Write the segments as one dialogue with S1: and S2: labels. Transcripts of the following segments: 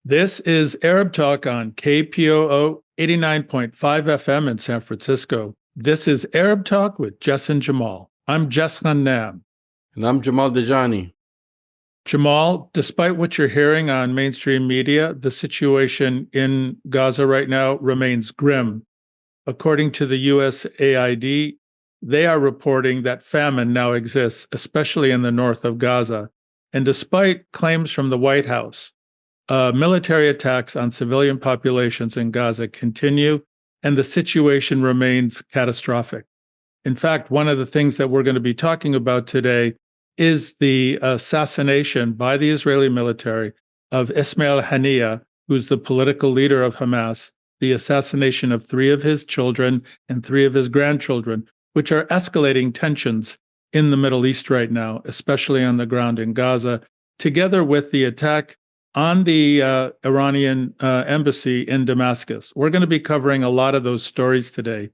S1: This is Arab Talk on KPOO 89.5 FM in San Francisco. This is Arab Talk with Jess and Jamal. I'm Jess Ghannam.
S2: And I'm Jamal Dejani.
S1: Jamal, despite what you're hearing on mainstream media, the situation in Gaza right now remains grim. According to the USAID, they are reporting that famine now exists, especially in the north of Gaza. And despite claims from the White House, military attacks on civilian populations in Gaza continue, and the situation remains catastrophic. In fact, one of the things that we're going to be talking about today is the assassination by the Israeli military of Ismail Haniyeh, who's the political leader of Hamas, the assassination of 3 of his children and 3 of his grandchildren, which are escalating tensions in the Middle East right now, especially on the ground in Gaza, together with the attack on the Iranian embassy in Damascus. We're going to be covering a lot of those stories today,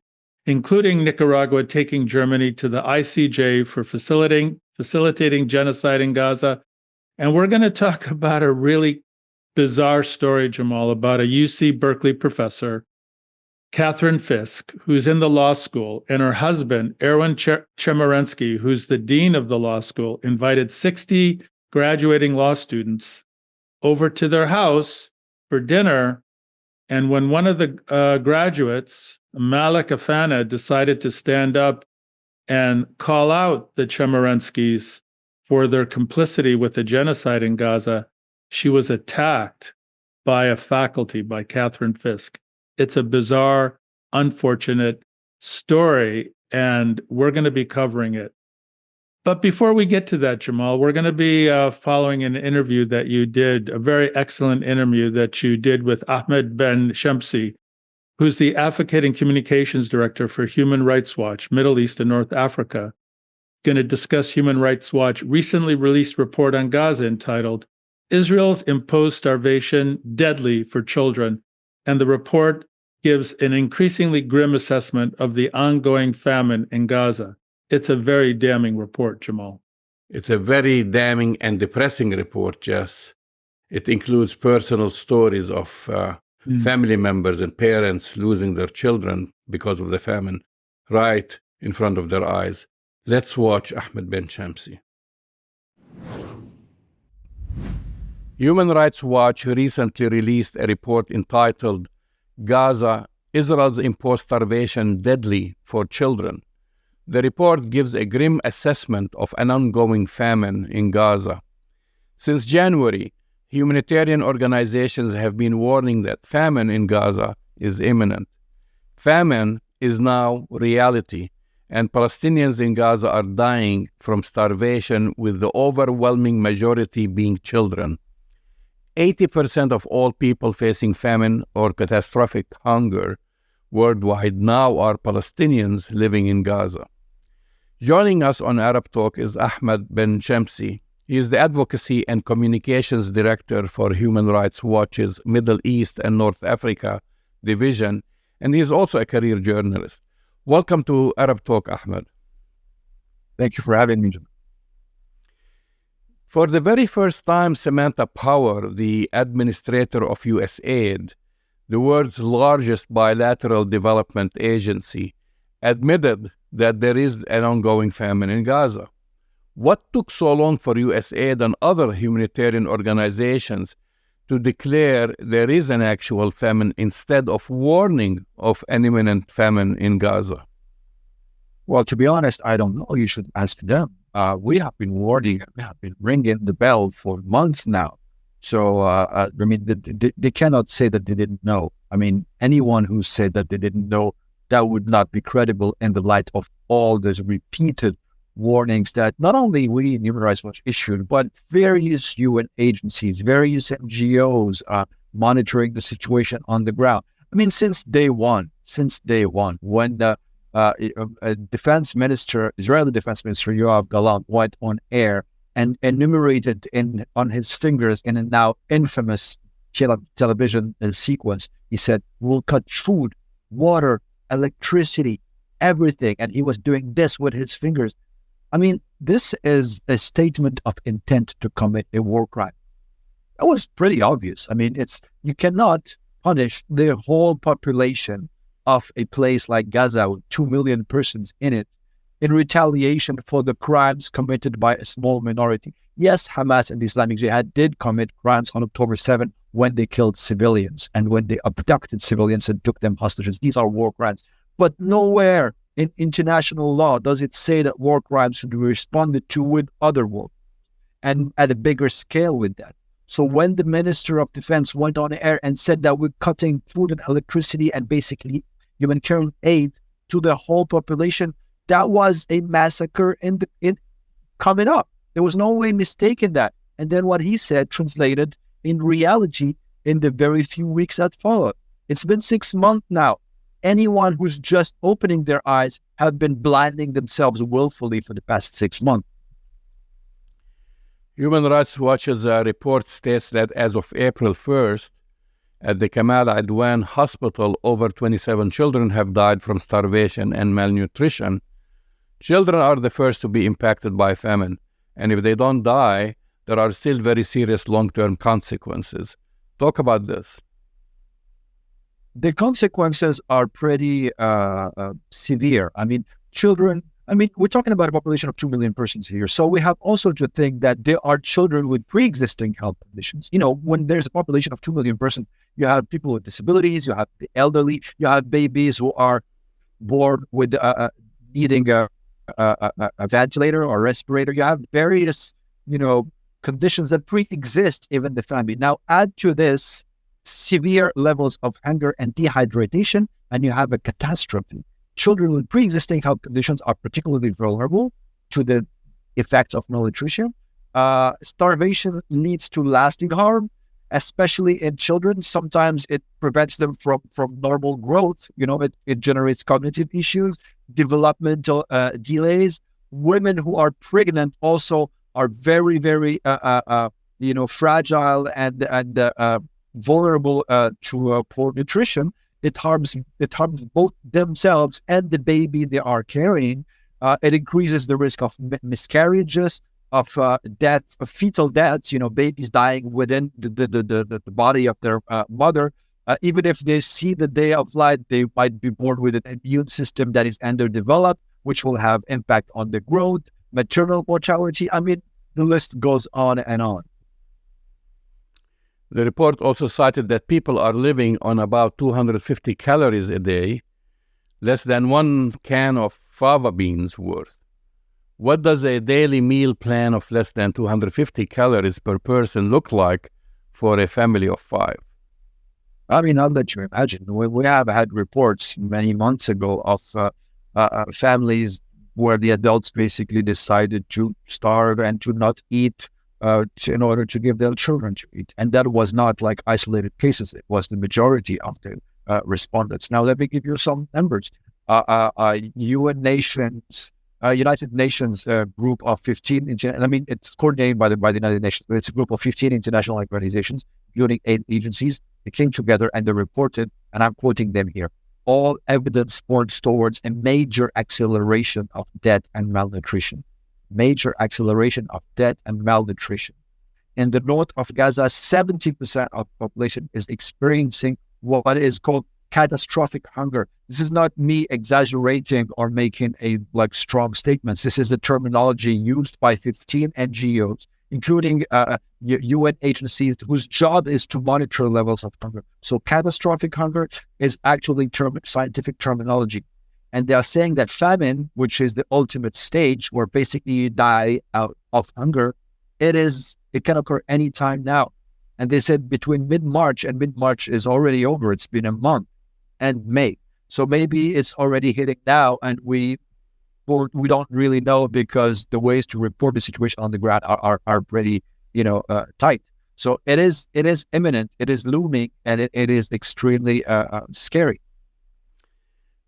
S1: including Nicaragua taking Germany to the ICJ for facilitating genocide in Gaza. And we're going to talk about a really bizarre story, Jamal, about a UC Berkeley professor, Catherine Fisk, who's in the law school, and her husband, Erwin Chemerinsky, who's the dean of the law school, invited 60 graduating law students over to their house for dinner. And when one of the graduates, Malik Afana, decided to stand up and call out the Chemerenskys for their complicity with the genocide in Gaza, she was attacked by a faculty, by Catherine Fisk. It's a bizarre, unfortunate story, and we're going to be covering it. But before we get to that, Jamal, we're going to be following an interview that you did, a very excellent interview that you did with Ahmed Benchemsi, who's the Advocacy and Communications Director for Human Rights Watch, Middle East and North Africa. Going to discuss Human Rights Watch recently released report on Gaza entitled, Israel's Imposed Starvation Deadly for Children. And the report gives an increasingly grim assessment of the ongoing famine in Gaza. It's a very damning report, Jamal.
S2: It's a very damning and depressing report, Jess. It includes personal stories of family members and parents losing their children because of the famine right in front of their eyes. Let's watch Ahmed Benchemsi. Human Rights Watch recently released a report entitled Gaza, Israel's Imposed Starvation Deadly for Children. The report gives a grim assessment of an ongoing famine in Gaza. Since January, humanitarian organizations have been warning that famine in Gaza is imminent. Famine is now reality, and Palestinians in Gaza are dying from starvation, with the overwhelming majority being children. 80% of all people facing famine or catastrophic hunger worldwide now are Palestinians living in Gaza. Joining us on Arab Talk is Ahmed Benchemsi. He is the Advocacy and Communications Director for Human Rights Watch's Middle East and North Africa division, and he is also a career journalist. Welcome to Arab Talk, Ahmed.
S3: Thank you for having me.
S2: For the very first time, Samantha Power, the administrator of USAID, the world's largest bilateral development agency, admitted that there is an ongoing famine in Gaza. What took so long for USAID and other humanitarian organizations to declare there is an actual famine instead of warning of an imminent famine in Gaza?
S3: Well, to be honest, I don't know. You should ask them. We have been warning, we have been ringing the bell for months now. So, I mean, they cannot say that they didn't know. I mean, anyone who said that they didn't know, that would not be credible in the light of all those repeated warnings that not only we in Human Rights Watch issued, but various UN agencies, various NGOs are monitoring the situation on the ground. I mean, since day one, when the defense minister, Israeli defense minister Yoav Gallant went on air and enumerated on his fingers in a now infamous television sequence, he said, we'll cut food, water, electricity, everything. And he was doing this with his fingers. I mean, this is a statement of intent to commit a war crime. That was pretty obvious. I mean, you cannot punish the whole population of a place like Gaza with 2 million persons in it in retaliation for the crimes committed by a small minority. Yes, Hamas and the Islamic Jihad did commit crimes on October 7 when they killed civilians and when they abducted civilians and took them hostages. These are war crimes. But nowhere in international law does it say that war crimes should be responded to with other war and at a bigger scale with that. So when the Minister of Defense went on air and said that we're cutting food and electricity and basically humanitarian aid to the whole population, that was a massacre in coming up. There was no way mistaking that. And then what he said translated in reality in the very few weeks that followed. It's been 6 months now. Anyone who's just opening their eyes have been blinding themselves willfully for the past 6 months.
S2: Human Rights Watch's report states that as of April 1st, at the Kamal Adwan Hospital, over 27 children have died from starvation and malnutrition. Children are the first to be impacted by famine, and if they don't die, there are still very serious long-term consequences. Talk about this.
S3: The consequences are pretty severe. I mean, we're talking about a population of 2 million persons here. So we have also to think that there are children with pre-existing health conditions. You know, when there's a population of 2 million persons, you have people with disabilities, you have the elderly, you have babies who are born with needing a ventilator or respirator. You have various, conditions that pre-exist even the family. Now add to this severe levels of hunger and dehydration, and you have a catastrophe. Children with pre-existing health conditions are particularly vulnerable to the effects of malnutrition. Starvation leads to lasting harm, especially in children. Sometimes it prevents them from normal growth. It generates cognitive issues, developmental delays. Women who are pregnant also are very, very, fragile and vulnerable to poor nutrition. It harms both themselves and the baby they are carrying. It increases the risk of miscarriages, of death, of fetal deaths. Babies dying within the body of their mother. Even if they see the day of life, they might be born with an immune system that is underdeveloped, which will have impact on the growth, maternal mortality. I mean, the list goes on and on.
S2: The report also cited that people are living on about 250 calories a day, less than one can of fava beans worth. What does a daily meal plan of less than 250 calories per person look like for a family of 5?
S3: I mean, I'll let you imagine. We have had reports many months ago of families where the adults basically decided to starve and to not eat in order to give their children to eat. And that was not like isolated cases. It was the majority of the respondents. Now, let me give you some numbers. United Nations group of 15, it's coordinated by the United Nations, but it's a group of 15 international organizations, including 8 agencies. They came together and they reported, and I'm quoting them here, all evidence points towards a major acceleration of death and malnutrition. Major acceleration of death and malnutrition. In the north of Gaza, 70% of the population is experiencing what is called catastrophic hunger. This is not me exaggerating or making strong statements. This is a terminology used by 15 NGOs, including UN agencies whose job is to monitor levels of hunger. So catastrophic hunger is actually scientific terminology. And they are saying that famine, which is the ultimate stage where basically you die out of hunger, it can occur anytime now. And they said between mid-March, and mid-March is already over, it's been a month, and May. So maybe it's already hitting now, and we don't really know because the ways to report the situation on the ground are pretty, tight. So it is imminent, it is looming, and it is extremely scary.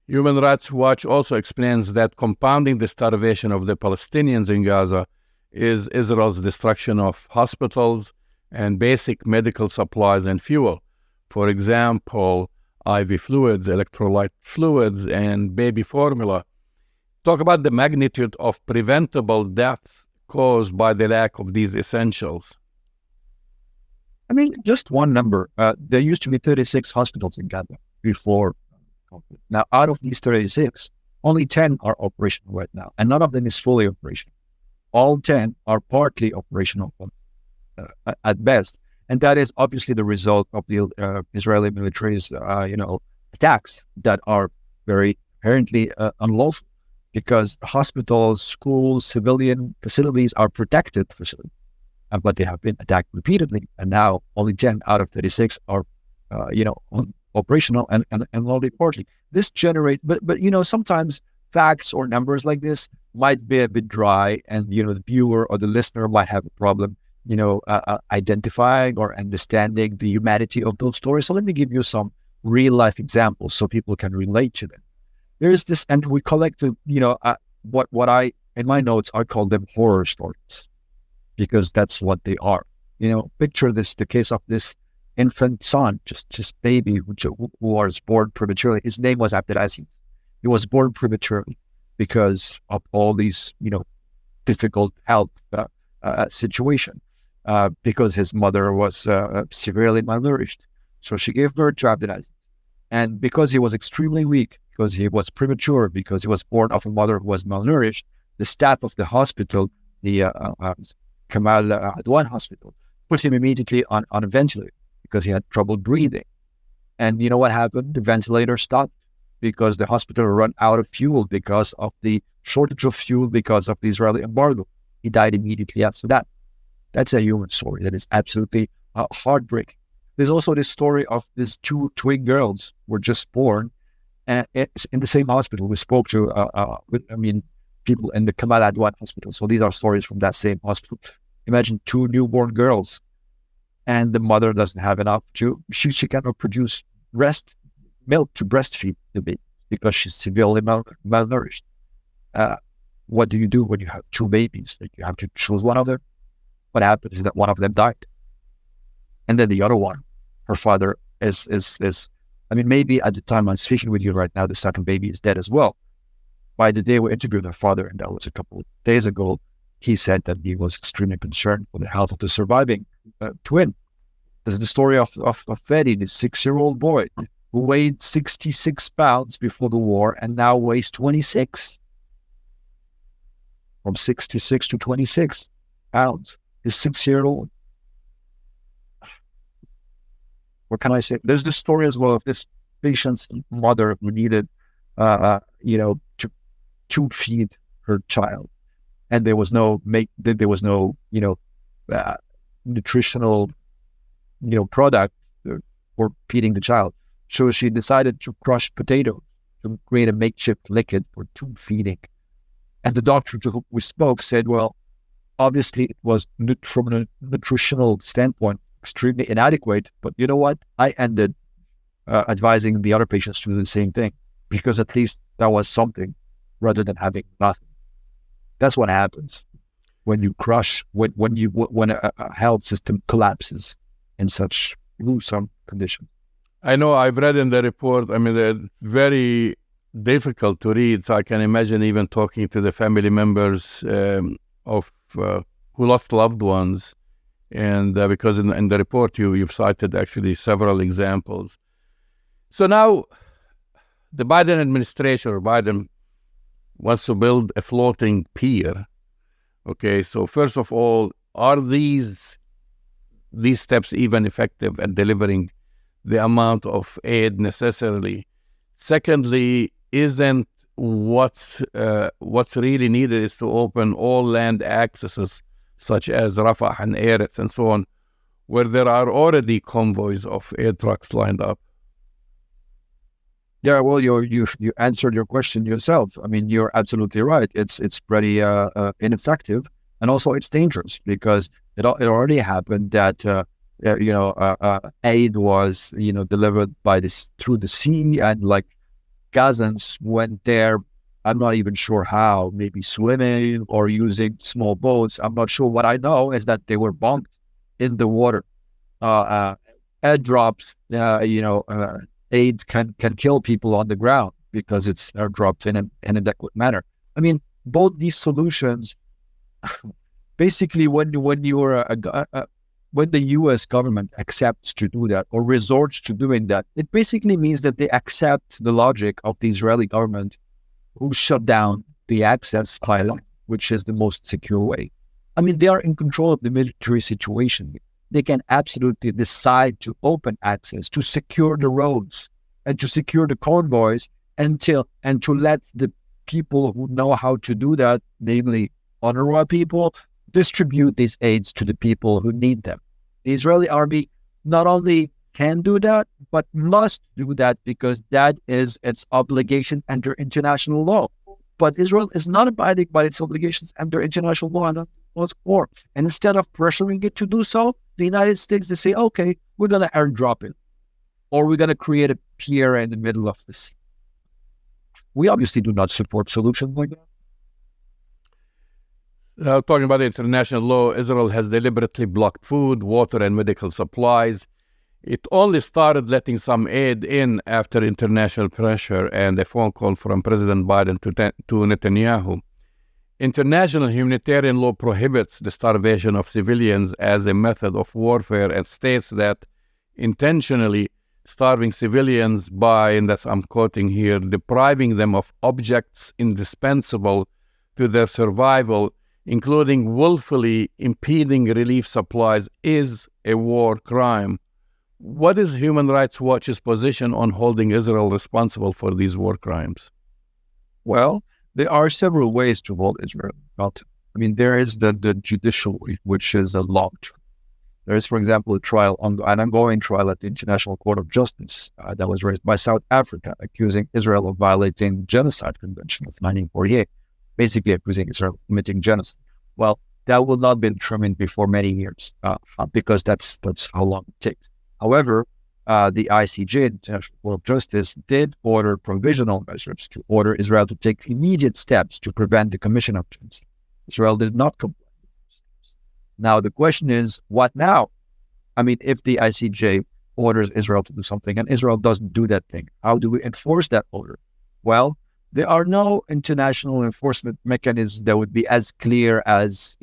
S2: Human Rights Watch also explains that compounding the starvation of the Palestinians in Gaza is Israel's destruction of hospitals and basic medical supplies and fuel. For example, IV fluids, electrolyte fluids, and baby formula. Talk about the magnitude of preventable deaths caused by the lack of these essentials.
S3: I mean, just one number. There used to be 36 hospitals in Gaza before conflict. Now, out of these 36, only 10 are operational right now, and none of them is fully operational. All 10 are partly operational at best, and that is obviously the result of the Israeli military's, attacks that are very apparently unlawful, because hospitals, schools, civilian facilities are protected facilities, but they have been attacked repeatedly, and now only 10 out of 36 are, operational and only partly. This generate, but sometimes facts or numbers like this might be a bit dry, and the viewer or the listener might have a problem, identifying or understanding the humanity of those stories. So let me give you some real life examples so people can relate to them. There is this, and we collect, what I, in my notes, I call them horror stories, because that's what they are. Picture this, the case of this infant son, just baby, who was born prematurely. His name was Abdelaziz. He was born prematurely because of all these, difficult health situation, because his mother was severely malnourished. So she gave birth to Abdelaziz. And because he was extremely weak, because he was premature, because he was born of a mother who was malnourished, the staff of the hospital, the Kamal Adwan hospital, put him immediately on a ventilator because he had trouble breathing. And you know what happened? The ventilator stopped because the hospital ran out of fuel because of the shortage of fuel because of the Israeli embargo. He died immediately after that. That's a human story that is absolutely heartbreaking. There's also this story of these two twin girls who were just born in the same hospital. We spoke to, people in the Kamal Adwan hospital. So these are stories from that same hospital. Imagine two newborn girls, and the mother doesn't have enough she cannot produce milk to breastfeed the baby because she's severely malnourished. What do you do when you have two babies? You have to choose one of them. What happens is that one of them died, and then the other one, her father is maybe at the time I'm speaking with you right now, the second baby is dead as well. By the day we interviewed her father, and that was a couple of days ago, he said that he was extremely concerned for the health of the surviving twin. There's the story of Fedi, the 6-year-old boy who weighed 66 pounds before the war and now weighs 26. From 66 to 26 pounds. He's 6-year-old. What can I say? There's the story as well of this patient's mother who needed, to feed her child, and there was no nutritional, product for feeding the child. So she decided to crush potatoes to create a makeshift liquid for tube feeding. And the doctor to whom we spoke said, well, obviously it was from a nutritional standpoint extremely inadequate, but you know what? I ended advising the other patients to do the same thing, because at least that was something rather than having nothing. That's what happens when you crush, when a health system collapses in such gruesome conditions.
S2: I know I've read in the report, they're very difficult to read, so I can imagine even talking to the family members of who lost loved ones. And because in the report you've cited actually several examples. So now the Biden administration, or Biden, wants to build a floating pier. Okay, so first of all, are these steps even effective at delivering the amount of aid necessarily? Secondly, isn't what's really needed is to open all land accesses such as Rafah and Eretz and so on, where there are already convoys of air trucks lined up?
S3: Yeah, well, you answered your question yourself. You're absolutely right. It's pretty ineffective, and also it's dangerous, because it already happened that aid was delivered through the sea, and like Gazans went there. I'm not even sure how, maybe swimming or using small boats. I'm not sure. What I know is that they were bumped in the water. Airdrops, aid can kill people on the ground because it's airdropped in an inadequate manner. Both these solutions, basically, when you're when the US government accepts to do that or resorts to doing that, it basically means that they accept the logic of the Israeli government who shut down the access pilot, which is the most secure way. I mean, they are in control of the military situation. They can absolutely decide to open access, to secure the roads, and to secure the convoys and to let the people who know how to do that, namely UNRWA people, distribute these aids to the people who need them. The Israeli army not only can do that, but must do that because that is its obligation under international law. But Israel is not abiding by its obligations under international law and was war. And instead of pressuring it to do so, the United States, they say, okay, we're going to airdrop it. Or we're going to create a pier in the middle of the sea. We obviously do not support solutions like that.
S2: Talking about international law, Israel has deliberately blocked food, water, and medical supplies. It only started letting some aid in after international pressure and a phone call from President Biden to Netanyahu. International humanitarian law prohibits the starvation of civilians as a method of warfare and states that intentionally starving civilians by, and that's I'm quoting here, depriving them of objects indispensable to their survival, including willfully impeding relief supplies, is a war crime. What is Human Rights Watch's position on holding Israel responsible for these war crimes?
S3: Well, there are several ways to hold Israel accountable. I mean, there is the judicial way, which is a long term. There is, for example, an ongoing trial at the International Court of Justice that was raised by South Africa, accusing Israel of violating the Genocide Convention of 1948, basically accusing Israel of committing genocide. Well, that will not be determined before many years because that's how long it takes. However, the ICJ, the International Court of Justice, did order provisional measures to order Israel to take immediate steps to prevent the commission of genocide. Israel did not comply. Now, the question is, what now? I mean, if the ICJ orders Israel to do something and Israel doesn't do that thing, how do we enforce that order? Well, there are no international enforcement mechanisms that would be as clear as,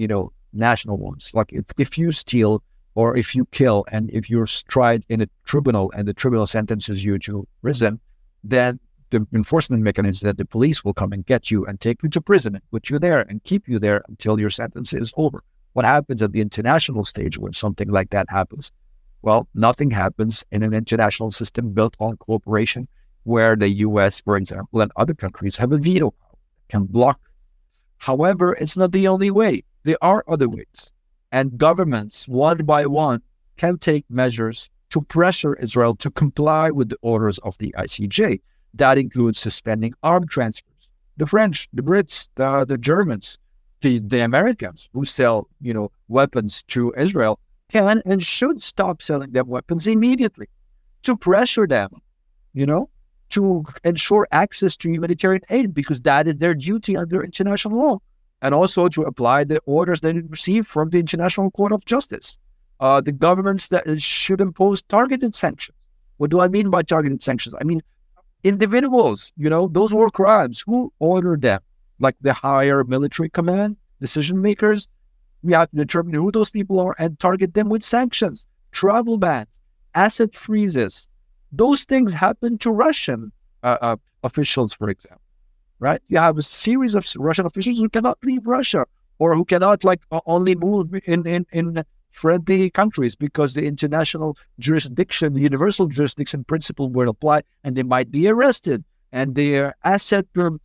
S3: national ones. Like if you steal or if you kill and if you're tried in a tribunal and the tribunal sentences you to prison, then the enforcement mechanism is that the police will come and get you and take you to prison and put you there and keep you there until your sentence is over. What happens at the international stage when something like that happens? Well, nothing happens in an international system built on cooperation where the US, for example, and other countries have a veto power, can block. However, it's not the only way. There are other ways. And governments, one by one, can take measures to pressure Israel to comply with the orders of the ICJ. That includes suspending arms transfers. The French, the Brits, the Germans, the Americans who sell, weapons to Israel can and should stop selling them weapons immediately to pressure them, to ensure access to humanitarian aid because that is their duty under international law, and also to apply the orders they receive from the International Court of Justice. The governments that should impose targeted sanctions. What do I mean by targeted sanctions? I mean individuals, those war crimes, who ordered them? Like the higher military command, decision makers, we have to determine who those people are and target them with sanctions, travel bans, asset freezes. Those things happen to Russian officials, for example, right? You have a series of Russian officials who cannot leave Russia or who cannot only move in friendly countries because the international jurisdiction, the universal jurisdiction principle will apply and they might be arrested and their asset in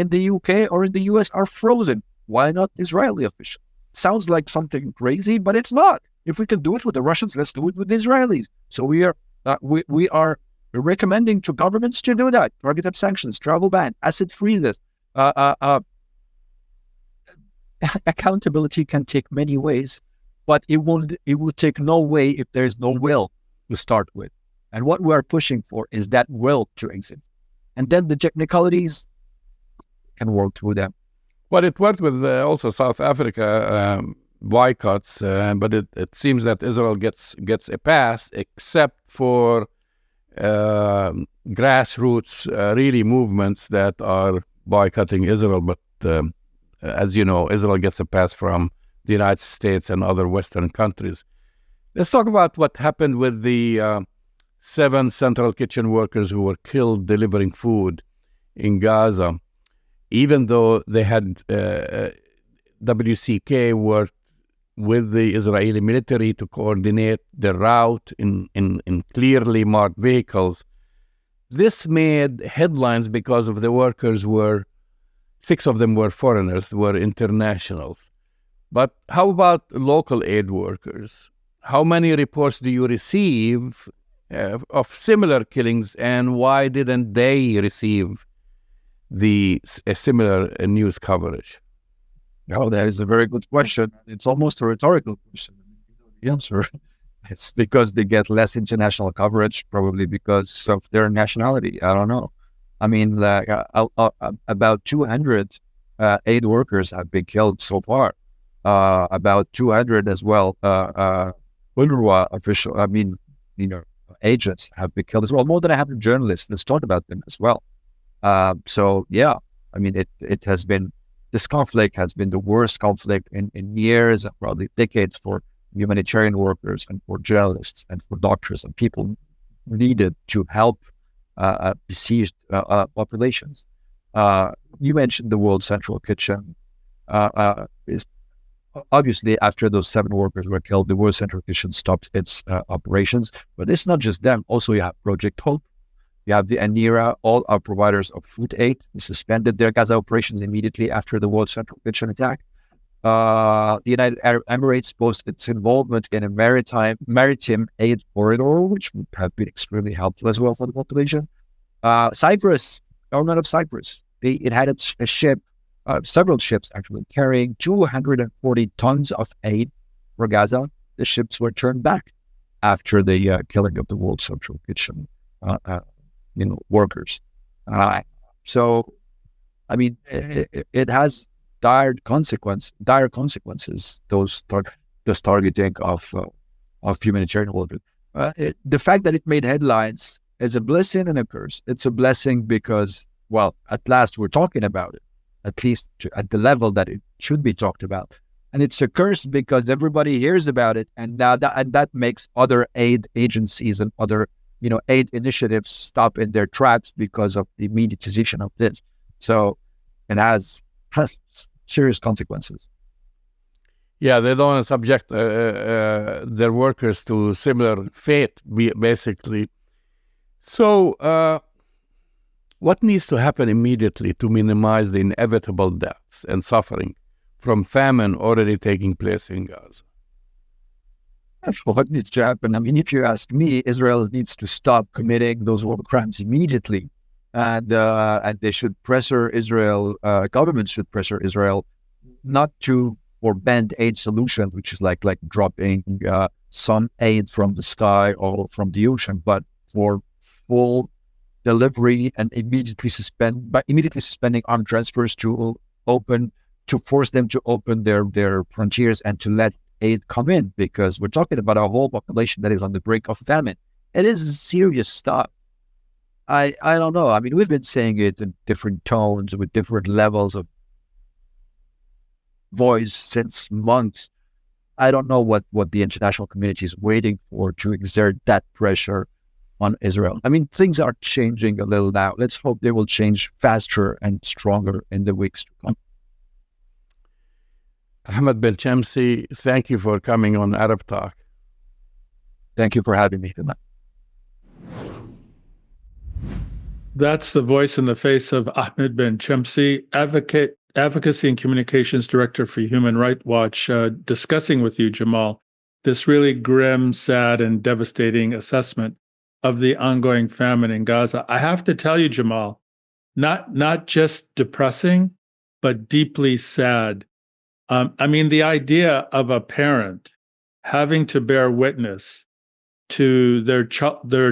S3: the UK or in the US are frozen. Why not Israeli officials? Sounds like something crazy, but it's not. If we can do it with the Russians, let's do it with the Israelis. So we are recommending to governments to do that. Targeted sanctions, travel ban, asset freezes. Accountability can take many ways, but it will take no way if there is no will to start with. And what we are pushing for is that will to exist. And then the technicalities can work through them.
S2: Well, it worked with also South Africa boycotts, but it seems that Israel gets a pass, except for grassroots really movements that are boycotting Israel. But as you know, Israel gets a pass from the United States and other Western countries. Let's talk about what happened with the 7 central kitchen workers who were killed delivering food in Gaza. Even though they had WCK worked with the Israeli military to coordinate the route in clearly marked vehicles, this made headlines because of the workers were, 6 of them were foreigners, were internationals. But how about local aid workers? How many reports do you receive of similar killings, and why didn't they receive a similar news coverage?
S3: No, that is a very good question. It's almost a rhetorical question. The answer, it's because they get less international coverage, probably because of their nationality. I don't know. I mean, like about 200 aid workers have been killed so far. About 200 as well. UNRWA official, agents have been killed as well. More than 100 journalists. Let's talk about them as well. So yeah, I mean, this conflict has been the worst conflict in years and probably decades for humanitarian workers and for journalists and for doctors and people needed to help besieged populations. You mentioned the World Central Kitchen. Obviously, after those 7 workers were killed, the World Central Kitchen stopped its operations. But it's not just them. Also, you have Project Hope. You have the ANIRA, all are providers of food aid. They suspended their Gaza operations immediately after the World Central Kitchen attack. The United Arab Emirates posted its involvement in a maritime aid corridor, which would have been extremely helpful as well for the population. Cyprus, government of Cyprus, it had a ship, several ships actually, carrying 240 tons of aid for Gaza. The ships were turned back after the killing of the World Central Kitchen workers. So, I mean, it has dire consequences. Those targeting of humanitarian workers. The fact that it made headlines is a blessing and a curse. It's a blessing because, well, at last we're talking about it, at least at the level that it should be talked about. And it's a curse because everybody hears about it, and now that makes other aid agencies and other aid initiatives stop in their tracks because of the mediatization of this. So it has serious consequences.
S2: Yeah, they don't want to subject their workers to similar fate, basically. So what needs to happen immediately to minimize the inevitable deaths and suffering from famine already taking place in Gaza?
S3: What needs to happen? I mean, if you ask me, Israel needs to stop committing those war crimes immediately, and they should pressure Israel. Government should pressure Israel not for band aid solutions, which is like dropping some aid from the sky or from the ocean, but for full delivery and immediately suspending armed transfers to force them to open their frontiers and to let aid come in, because we're talking about a whole population that is on the brink of famine. It is serious stuff. I don't know. I mean, we've been saying it in different tones with different levels of voice since months. I don't know what the international community is waiting for to exert that pressure on Israel. I mean, things are changing a little now. Let's hope they will change faster and stronger in the weeks to come.
S2: Ahmed Benchemsi, thank you for coming on Arab Talk.
S3: Thank you for having me tonight.
S1: That's the voice in the face of Ahmed Benchemsi, Advocacy and Communications Director for Human Rights Watch, discussing with you, Jamal, this really grim, sad, and devastating assessment of the ongoing famine in Gaza. I have to tell you, Jamal, not just depressing, but deeply sad. I mean, the idea of a parent having to bear witness to their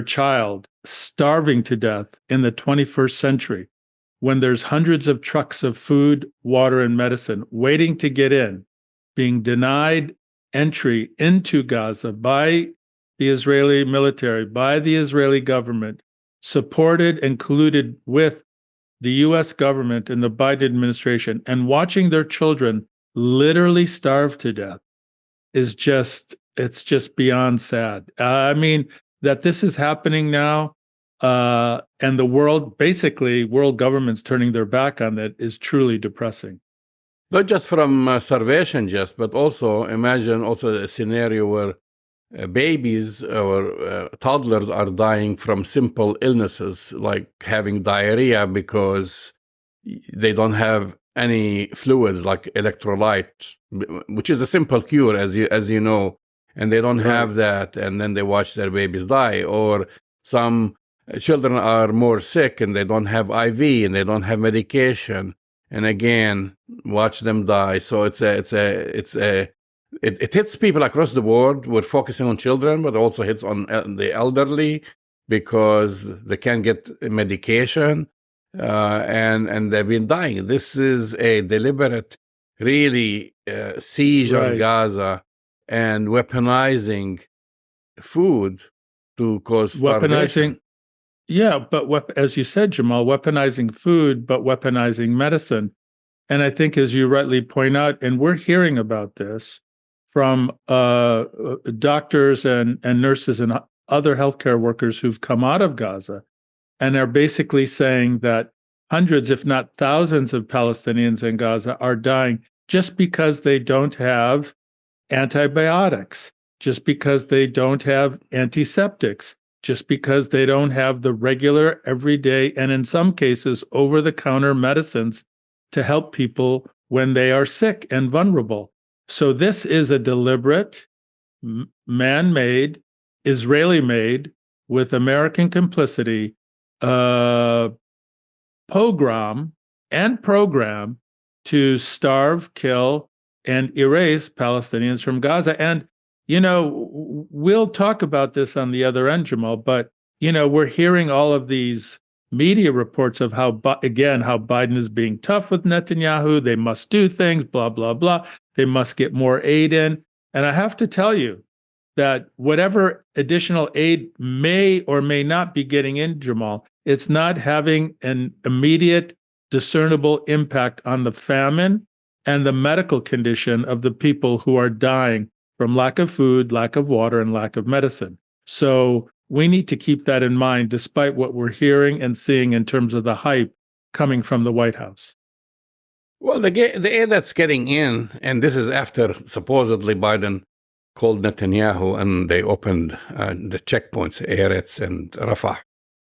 S1: child starving to death in the 21st century, when there's hundreds of trucks of food, water, and medicine waiting to get in, being denied entry into Gaza by the Israeli military, by the Israeli government, supported and colluded with the U.S. government and the Biden administration, and watching their children literally starve to death is just it's just beyond sad. I mean, that this is happening now, and the world, basically, world governments turning their back on it is truly depressing.
S2: Not just from starvation, just, but also imagine also a scenario where babies or toddlers are dying from simple illnesses like having diarrhea because they don't have any fluids like electrolyte, which is a simple cure, as you know, and they don't have that, and then they watch their babies die. Or some children are more sick and they don't have IV and they don't have medication, and again watch them die. So it hits people across the board. We're focusing on children, but also hits on the elderly because they can't get medication, and they've been dying. This is a deliberate, really, siege on Gaza and weaponizing food to cause starvation.
S1: Yeah, but as you said, Jamal, weaponizing food, but weaponizing medicine. And I think, as you rightly point out, and we're hearing about this from doctors and nurses and other healthcare workers who've come out of Gaza and are basically saying that hundreds, if not thousands, of Palestinians in Gaza are dying just because they don't have antibiotics, just because they don't have antiseptics, just because they don't have the regular, everyday, and in some cases, over-the-counter medicines to help people when they are sick and vulnerable. So this is a deliberate, man-made, Israeli-made, with American complicity, pogrom and program to starve, kill, and erase Palestinians from Gaza. And, we'll talk about this on the other end, Jamal, but, we're hearing all of these media reports of how Biden is being tough with Netanyahu. They must do things, blah, blah, blah. They must get more aid in. And I have to tell you that whatever additional aid may or may not be getting in, Jamal, it's not having an immediate, discernible impact on the famine and the medical condition of the people who are dying from lack of food, lack of water, and lack of medicine. So we need to keep that in mind, despite what we're hearing and seeing in terms of the hype coming from the White House.
S2: Well, the aid that's getting in, and this is after supposedly Biden called Netanyahu and they opened the checkpoints, Eretz and Rafah,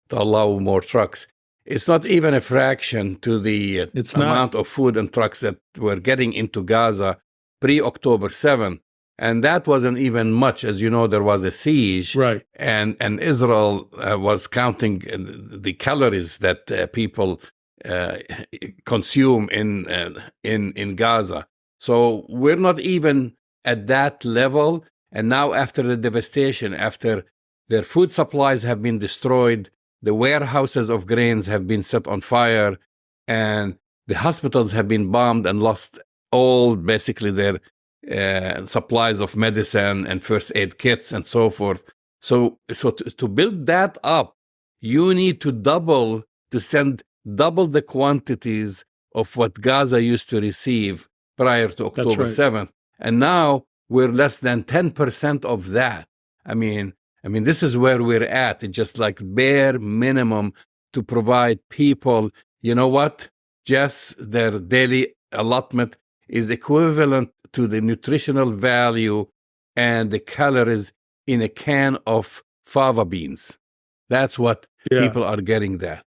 S2: to allow more trucks. It's not even a fraction to the amount of food and trucks that were getting into Gaza pre-October 7. And that wasn't even much. As you know, there was a siege,
S1: right?
S2: And Israel was counting the calories that people consume in Gaza. So we're not even at that level. And now, after the devastation, after their food supplies have been destroyed, the warehouses of grains have been set on fire, and the hospitals have been bombed and lost all basically their supplies of medicine and first aid kits and so forth. So to build that up, you need to send double the quantities of what Gaza used to receive prior to October 7th. And now we're less than 10% of that. I mean, this is where we're at. It's just like bare minimum to provide people, you know what? Just their daily allotment is equivalent to the nutritional value and the calories in a can of fava beans. That's what people are getting. That's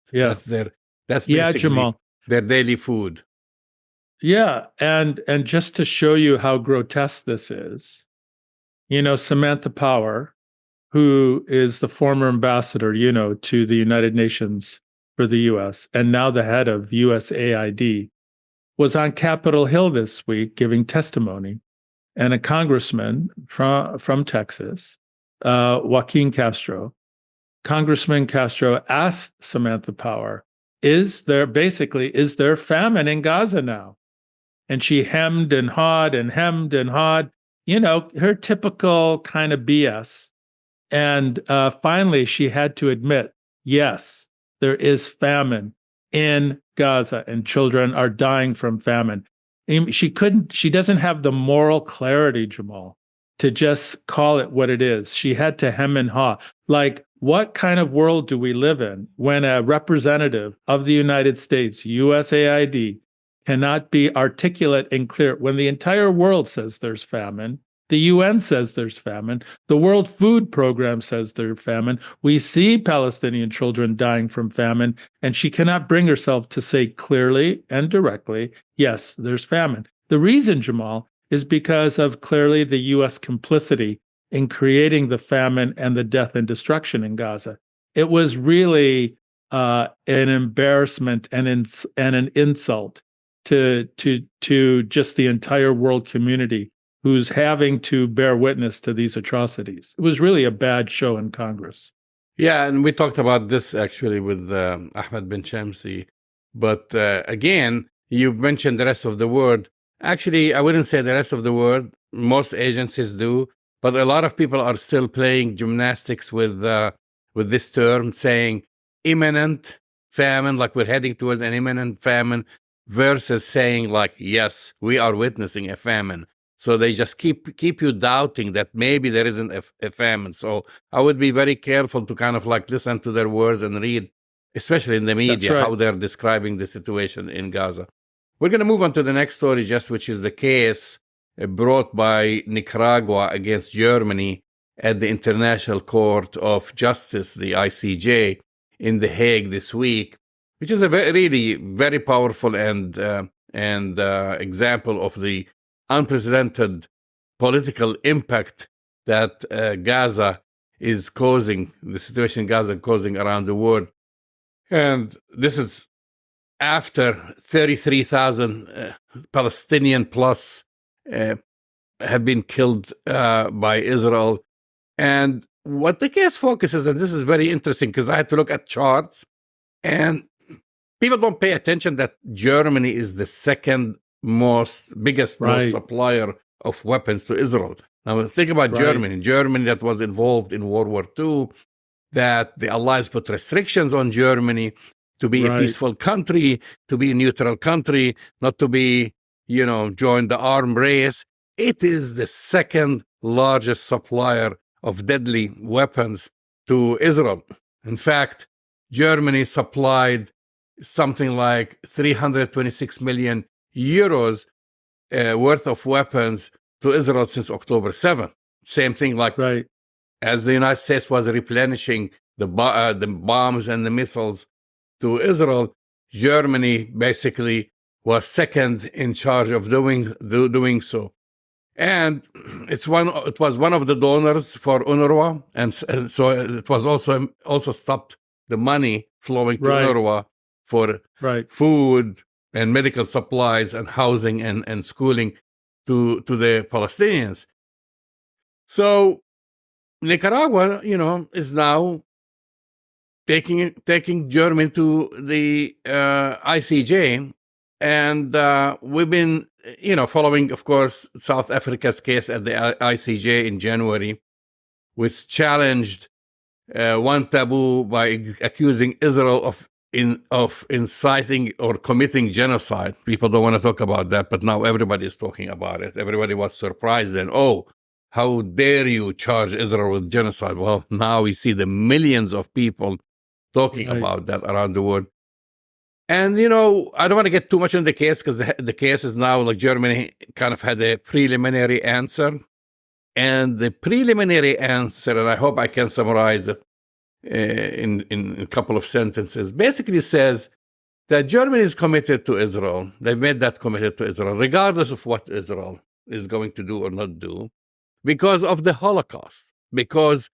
S2: basically
S1: Jamal,
S2: their daily food.
S1: Yeah, and just to show you how grotesque this is, Samantha Power, who is the former ambassador, to the United Nations for the U.S. and now the head of USAID, was on Capitol Hill this week giving testimony, and a congressman from Texas, Congressman Castro asked Samantha Power, is there famine in Gaza now? And she hemmed and hawed, her typical kind of BS. And finally, she had to admit, yes, there is famine in Gaza, and children are dying from famine. She doesn't have the moral clarity, Jamal, to just call it what it is. She had to hem and haw. Like, what kind of world do we live in when a representative of the United States, USAID, cannot be articulate and clear when the entire world says there's famine? The UN says there's famine. The World Food Program says there's famine. We see Palestinian children dying from famine, and she cannot bring herself to say clearly and directly, yes, there's famine. The reason, Jamal, is because of clearly the U.S. complicity in creating the famine and the death and destruction in Gaza. It was really an embarrassment and an insult to just the entire world community who's having to bear witness to these atrocities. It was really a bad show in Congress.
S2: Yeah, and we talked about this actually with Ahmed Benchemsi. But again, you've mentioned the rest of the world. Actually, I wouldn't say the rest of the world. Most agencies do. But a lot of people are still playing gymnastics with this term, saying imminent famine, like we're heading towards an imminent famine, versus saying like, yes, we are witnessing a famine. So they just keep you doubting that maybe there isn't a famine. So I would be very careful to kind of like listen to their words and read, especially in the media,
S1: right,
S2: how they're describing the situation in Gaza. We're going to move on to the next story, which is the case brought by Nicaragua against Germany at the International Court of Justice, the ICJ, in The Hague this week, which is a really very powerful and example of the unprecedented political impact that Gaza is causing, the situation in Gaza causing around the world. And this is after 33,000 Palestinian plus have been killed by Israel. And what the case focuses, and this is very interesting because I had to look at charts, and people don't pay attention that Germany is the second biggest supplier of weapons to Israel. Now think about Germany that was involved in World War II, that the Allies put restrictions on Germany to be a peaceful country, to be a neutral country, not to be, join the armed race. It is the second largest supplier of deadly weapons to Israel. In fact, Germany supplied something like 326 million euros worth of weapons to Israel since October 7th. Same thing as the United States was replenishing the bombs and the missiles to Israel, Germany basically was second in charge of doing so. And it was one of the donors for UNRWA, and so it was also stopped the money flowing to UNRWA for food and medical supplies and housing and schooling to the Palestinians. So Nicaragua, is now taking Germany to the ICJ, and we've been, following, of course, South Africa's case at the ICJ in January, which challenged one taboo by accusing Israel of inciting or committing genocide. People don't want to talk about that, but now everybody is talking about it. Everybody was surprised and, how dare you charge Israel with genocide? Well, now we see the millions of people talking about that around the world. And, I don't want to get too much into the case because the case is now like Germany kind of had a preliminary answer. And the preliminary answer, and I hope I can summarize it in a couple of sentences, basically says that Germany is committed to Israel. They've made that committed to Israel, regardless of what Israel is going to do or not do, because of the Holocaust. Because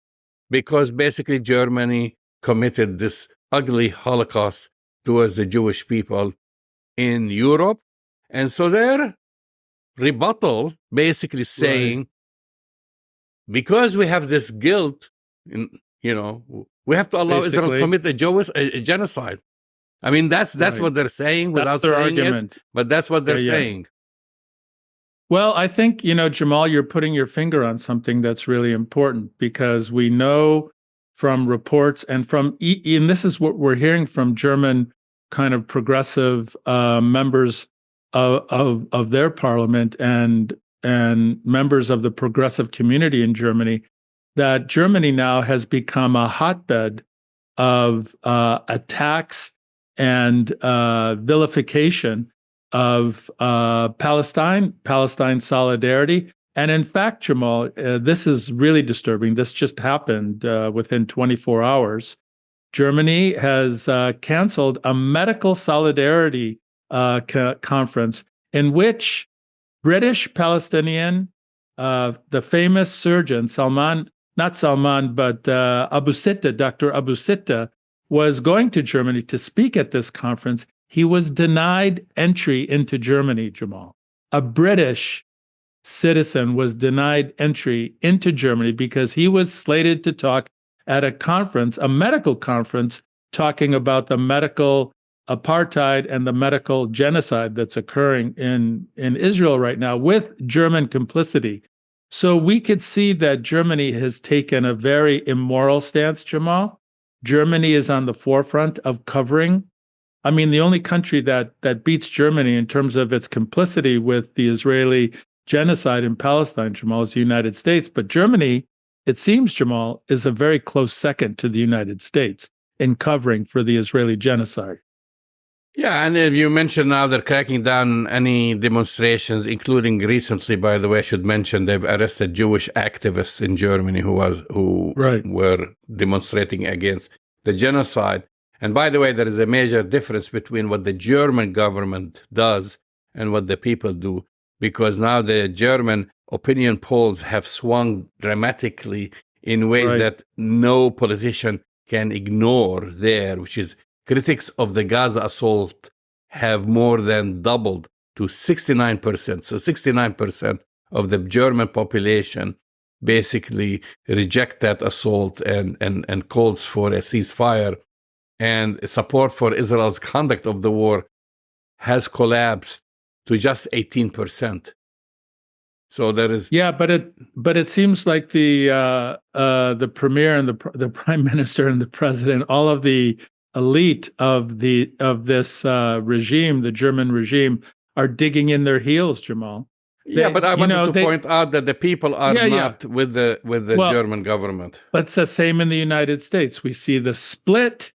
S2: basically Germany committed this ugly Holocaust towards the Jewish people in Europe. And so their rebuttal basically saying, because we have this guilt, we have to allow Israel to commit a genocide. I mean, that's what they're saying without saying it, but that's what they're saying.
S1: Well, I think, Jamal, you're putting your finger on something that's really important, because we know from reports and and this is what we're hearing from German kind of progressive members of their parliament and and members of the progressive community in Germany that Germany now has become a hotbed of attacks and vilification of Palestine solidarity. And in fact, Jamal, this is really disturbing. This just happened within 24 hours. Germany has canceled a medical solidarity conference in which British Palestinian, the famous surgeon, Abu Sitta, Dr. Abu Sitta, was going to Germany to speak at this conference. He was denied entry into Germany, Jamal. A British citizen was denied entry into Germany because he was slated to talk at a conference, a medical conference, talking about the medical apartheid and the medical genocide that's occurring in Israel right now with German complicity. So we could see that Germany has taken a very immoral stance, Jamal. Germany is on the forefront of covering. I mean, the only country that beats Germany in terms of its complicity with the Israeli genocide in Palestine, Jamal, is the United States. But Germany, it seems, Jamal, is a very close second to the United States in covering for the Israeli genocide.
S2: Yeah, and if you mentioned now they're cracking down any demonstrations, including recently, by the way, I should mention they've arrested Jewish activists in Germany who were demonstrating against the genocide. And by the way, there is a major difference between what the German government does and what the people do, because now the German opinion polls have swung dramatically in ways that no politician can ignore there, which is critics of the Gaza assault have more than doubled to 69%. So 69% of the German population basically reject that assault and calls for a ceasefire. And support for Israel's conduct of the war has collapsed to just 18%. So there is
S1: but it seems like the premier and the prime minister and the president, all of the elite of this regime, the German regime, are digging in their heels, Jamal.
S2: But I wanted to point out that the people are not with the German government.
S1: But it's the same in the United States. We see the split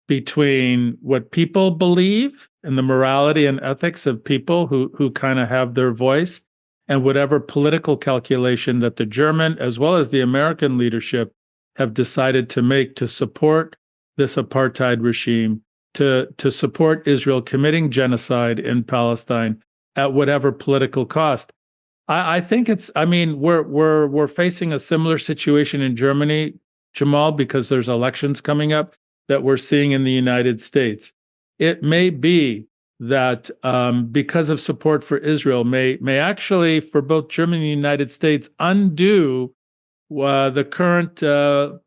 S1: between what people believe and the morality and ethics of people who kind of have their voice, and whatever political calculation that the German as well as the American leadership have decided to make to support this apartheid regime, to support Israel committing genocide in Palestine at whatever political cost. I think we're facing a similar situation in Germany, Jamal, because there's elections coming up that we're seeing in the United States. It may be that because of support for Israel may actually, for both Germany and the United States, undo the current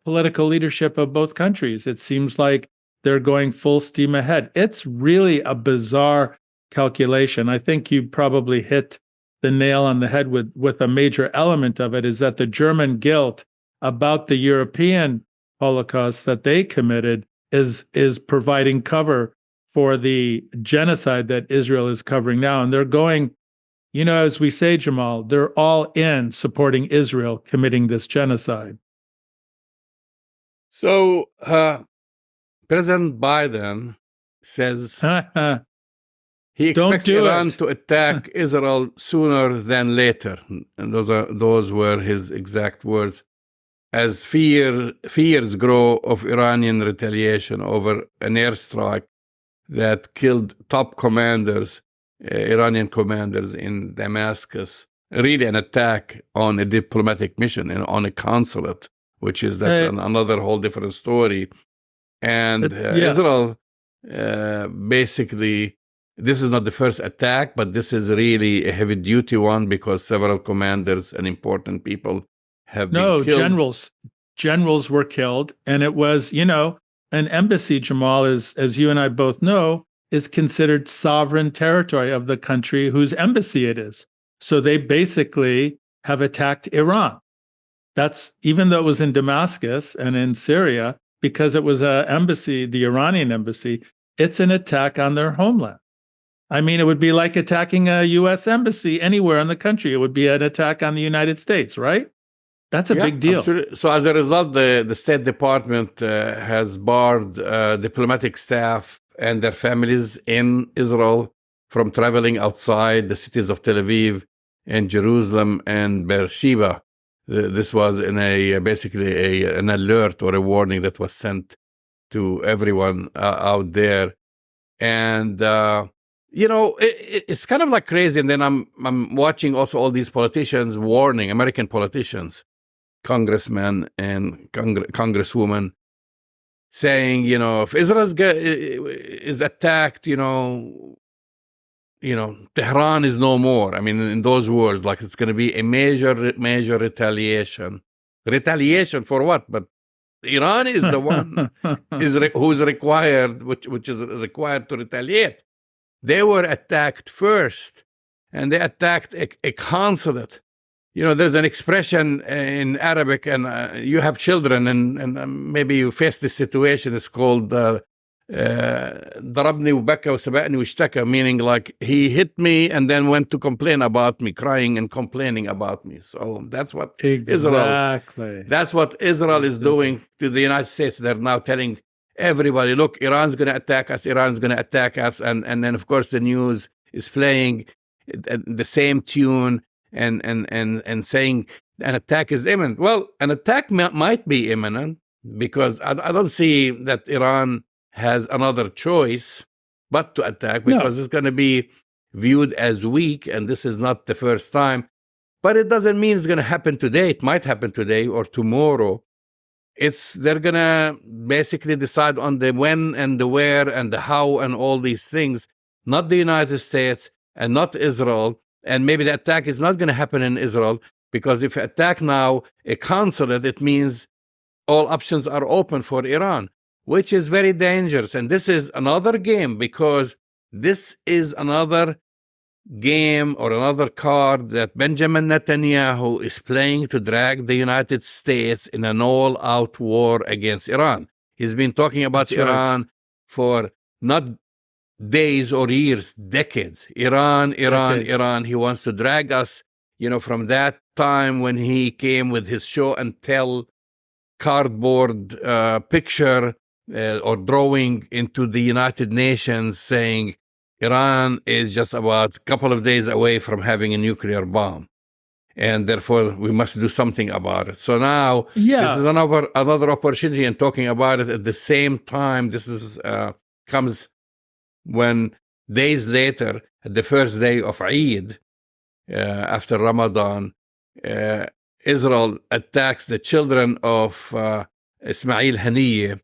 S1: political leadership of both countries. It seems like they're going full steam ahead. It's really a bizarre calculation. I think you probably hit the nail on the head with a major element of it, is that the German guilt about the European Holocaust that they committed is providing cover for the genocide that Israel is covering now. And they're going, as we say, Jamal, they're all in supporting Israel committing this genocide.
S2: So President Biden says he expects Iran to attack Israel sooner than later. And those were his exact words. As fears grow of Iranian retaliation over an airstrike that killed top commanders, Iranian commanders in Damascus, really an attack on a diplomatic mission and on a consulate, which is another whole different story. And Israel, basically, this is not the first attack, but this is really a heavy-duty one because several commanders and important people have been killed. Generals were killed, and it was, an embassy, Jamal, as you and I both know, is considered sovereign territory of the country whose embassy it is. So they basically have attacked Iran. That's, even though it was in Damascus and in Syria, because it was an embassy, the Iranian embassy, it's an attack on their homeland.
S1: I mean, it would be like attacking a U.S. embassy anywhere in the country. It would be an attack on the United States, right? That's a big deal.
S2: Absolutely. So as a result, the State Department has barred diplomatic staff and their families in Israel from traveling outside the cities of Tel Aviv and Jerusalem and Beersheba. This was in basically an alert or a warning that was sent to everyone out there. And it's kind of like crazy. And then I'm watching also all these politicians warning, American politicians, congressmen and congresswomen, saying, if Israel is attacked, Tehran is no more. I mean, in those words, like it's going to be a major retaliation. Retaliation for what? But Iran is the one who's required, which is required to retaliate. They were attacked first, and they attacked a consulate. There's an expression in Arabic, and you have children, and maybe you face this situation. It's called ضربني وبكى وسبقني واشتكى, meaning like he hit me and then went to complain about me, crying and complaining about me. So that's what Israel is doing to the United States. They're now telling everybody, look, Iran's going to attack us. And then, of course, the news is playing the same tune and saying an attack is imminent. Well, an attack might be imminent because I don't see that Iran has another choice but to attack, because it's going to be viewed as weak, and this is not the first time. But it doesn't mean it's going to happen today. It might happen today or tomorrow. They're going to basically decide on the when and the where and the how and all these things, not the United States and not Israel. And maybe the attack is not going to happen in Israel, because if you attack now a consulate, it means all options are open for Iran, which is very dangerous. And this is another game, because this is another game or another card that Benjamin Netanyahu is playing to drag the United States in an all-out war against Iran. He's been talking about Iran for not days or years, decades. Iran. He wants to drag us, from that time when he came with his show and tell cardboard picture or drawing into the United Nations, saying Iran is just about a couple of days away from having a nuclear bomb, and therefore we must do something about it. So now this is another opportunity, and talking about it at the same time. This is comes when days later, at the first day of Eid, after Ramadan, Israel attacks the children of Ismail Haniyeh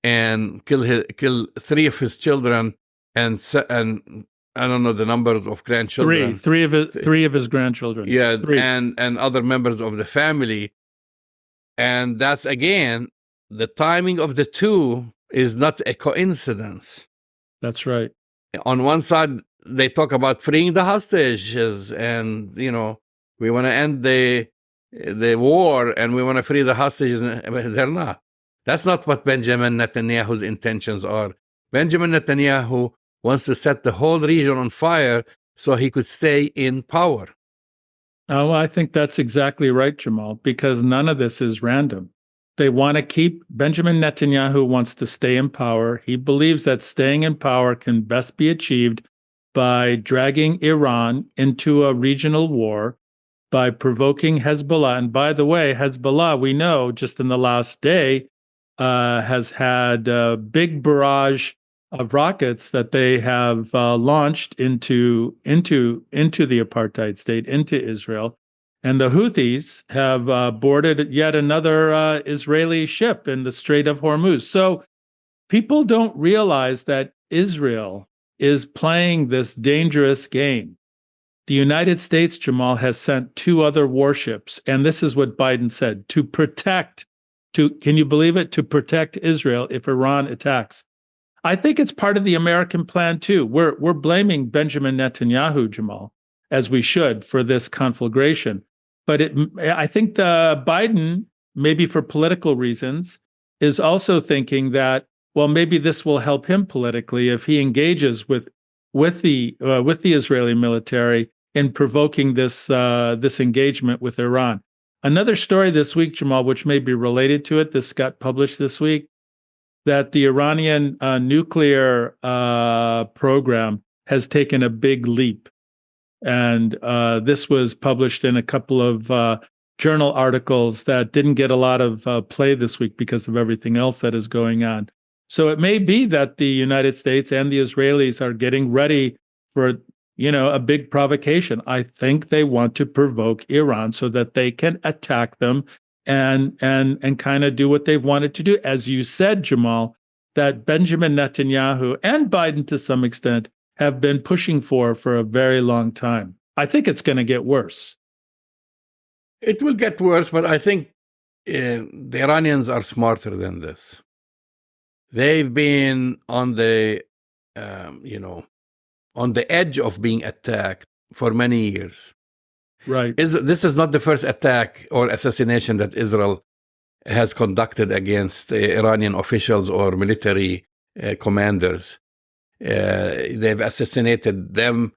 S2: and kill 3 of his children, and I don't know the numbers of grandchildren.
S1: Three of his grandchildren.
S2: Yeah, and other members of the family. And that's, again, the timing of the two is not a coincidence.
S1: That's right.
S2: On one side, they talk about freeing the hostages, and we want to end the war and we want to free the hostages. They're not. That's not what Benjamin Netanyahu's intentions are. Benjamin Netanyahu wants to set the whole region on fire so he could stay in power.
S1: Oh, I think that's exactly right, Jamal, because none of this is random. They want to keep, Benjamin Netanyahu wants to stay in power. He believes that staying in power can best be achieved by dragging Iran into a regional war, by provoking Hezbollah. And by the way, Hezbollah, we know just in the last day, has had a big barrage of rockets that they have launched into the apartheid state, into Israel. And the Houthis have boarded yet another Israeli ship in the Strait of Hormuz. So people don't realize that Israel is playing this dangerous game. The United States, Jamal, has sent 2 other warships, and this is what Biden said, can you believe it? To protect Israel if Iran attacks. I think it's part of the American plan too. We're blaming Benjamin Netanyahu, Jamal, as we should, for this conflagration. But I think Biden, maybe for political reasons, is also thinking that, well, maybe this will help him politically if he engages with with the Israeli military in provoking this engagement with Iran. Another story this week, Jamal, which may be related to it, this got published this week, that the Iranian nuclear program has taken a big leap. And this was published in a couple of journal articles that didn't get a lot of play this week because of everything else that is going on. So it may be that the United States and the Israelis are getting ready for, a big provocation. I think they want to provoke Iran so that they can attack them and kind of do what they've wanted to do. As you said, Jamal, that Benjamin Netanyahu and Biden to some extent have been pushing for a very long time. I think it's going to get worse.
S2: It will get worse, but I think the Iranians are smarter than this. They've been on the, on the edge of being attacked for many years.
S1: Right.
S2: This is not the first attack or assassination that Israel has conducted against Iranian officials or military commanders. They've assassinated them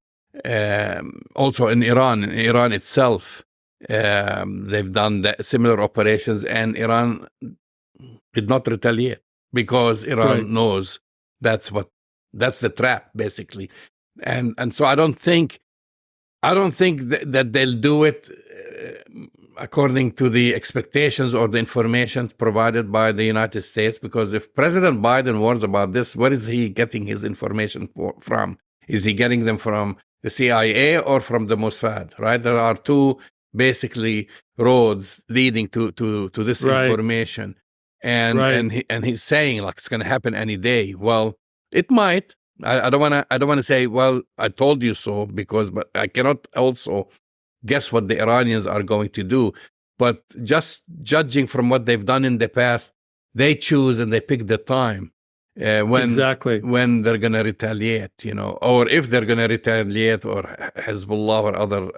S2: also in Iran itself. They've done similar operations, and Iran did not retaliate because Iran knows that's the trap, basically. And so I don't think that they'll do it according to the expectations or the information provided by the United States, because if President Biden warns about this, where is he getting his information from? Is he getting them from the CIA or from the Mossad, right? There are two basically roads leading to this information. And he's saying like it's going to happen any day. Well, it might. I don't want to say, well, I told you so, but I cannot also guess what the Iranians are going to do. But just judging from what they've done in the past, they choose and they pick the time when they're going to retaliate, or if they're going to retaliate, or Hezbollah or other,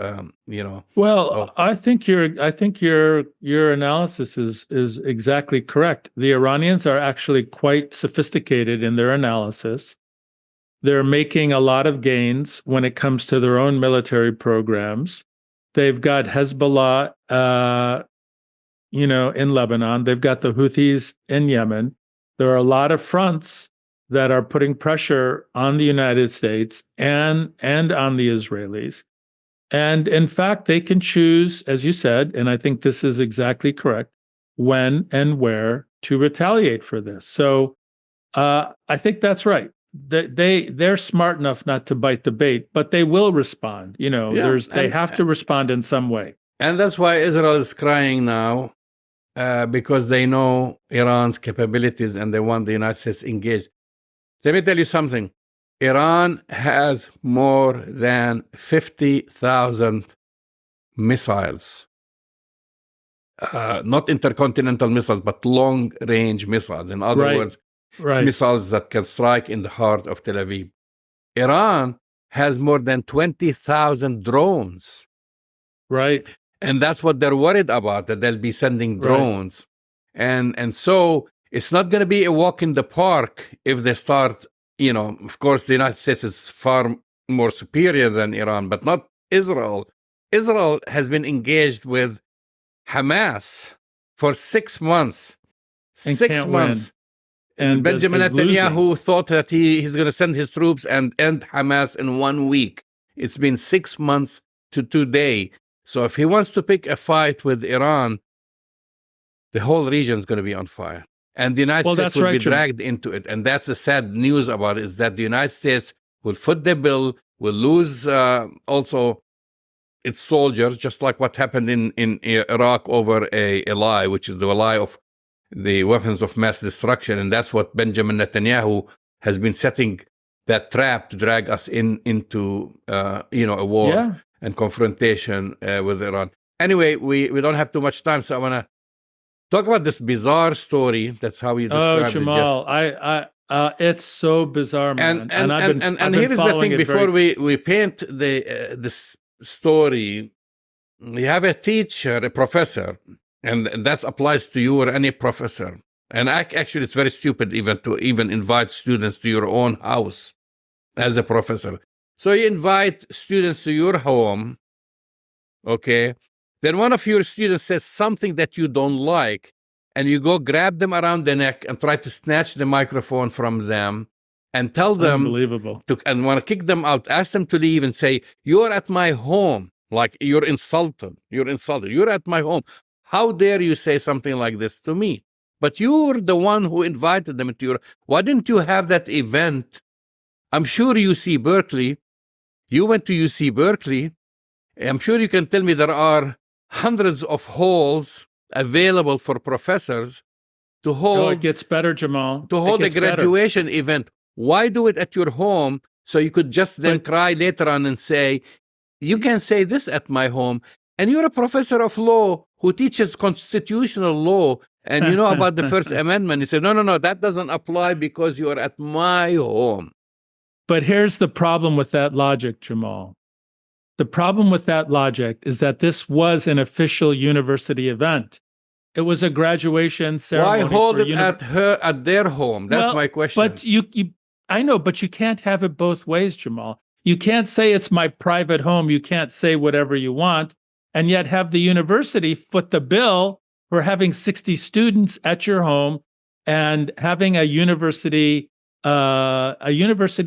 S1: Well, I think your analysis is exactly correct. The Iranians are actually quite sophisticated in their analysis. They're making a lot of gains when it comes to their own military programs. They've got Hezbollah, in Lebanon. They've got the Houthis in Yemen. There are a lot of fronts that are putting pressure on the United States and on the Israelis. And in fact, they can choose, as you said, and I think this is exactly correct, when and where to retaliate for this. So I think that's right. They're smart enough not to bite the bait, but they will respond. They have to respond in some way.
S2: And that's why Israel is crying now, because they know Iran's capabilities and they want the United States engaged. Let me tell you something. Iran has more than 50,000 missiles. Not intercontinental missiles, but long-range missiles. In other words, missiles that can strike in the heart of Tel Aviv. Iran has more than 20,000 drones.
S1: Right.
S2: And that's what they're worried about, that they'll be sending drones. And so it's not going to be a walk in the park if they start, of course, the United States is far more superior than Iran, but not Israel. Israel has been engaged with Hamas for 6 months.
S1: And
S2: 6 months. And Benjamin Netanyahu thought that he's going to send his troops and end Hamas in 1 week. It's been 6 months to today. So if he wants to pick a fight with Iran, the whole region is going to be on fire. And the United States will be dragged into it. And that's the sad news about it, is that the United States will foot the bill, will lose also its soldiers, just like what happened in Iraq over a lie, which is the lie of the weapons of mass destruction. And that's what Benjamin Netanyahu has been setting that trap to drag us into a war and confrontation with Iran. Anyway, we don't have too much time, so I want to talk about this bizarre story. That's how you described
S1: Jamal,
S2: it.
S1: It's so bizarre, man.
S2: And here is the thing: before we paint this story, we have a teacher, a professor, and that applies to you or any professor. And actually, it's very stupid even to invite students to your own house as a professor. So you invite students to your home, okay? Then one of your students says something that you don't like, and you go grab them around the neck and try to snatch the microphone from them and tell them
S1: Unbelievable.
S2: and want to kick them out, ask them to leave and say, you're at my home. Like, you're insulted. You're insulted. You're at my home. How dare you say something like this to me? But you're the one who invited them to your... Why didn't you have that event? I'm sure UC Berkeley, you went to UC Berkeley. I'm sure you can tell me there are hundreds of halls available for professors to hold...
S1: Oh, it gets better, Jamal.
S2: To hold a
S1: It gets better.
S2: graduation event. Why do it at your home so you could just then cry later on and say, you can say this at my home, and you're a professor of law who teaches constitutional law, and you know about the First Amendment. You say, no, that doesn't apply because you're at my home.
S1: But here's the problem with that logic, Jamal. The problem with that logic is that this was an official university event. It was a graduation ceremony.
S2: Why hold it at their home? That's my question.
S1: But I know, but you can't have it both ways, Jamal. You can't say it's my private home. You can't say whatever you want, and yet have the university foot the bill for having 60 students at your home and having a university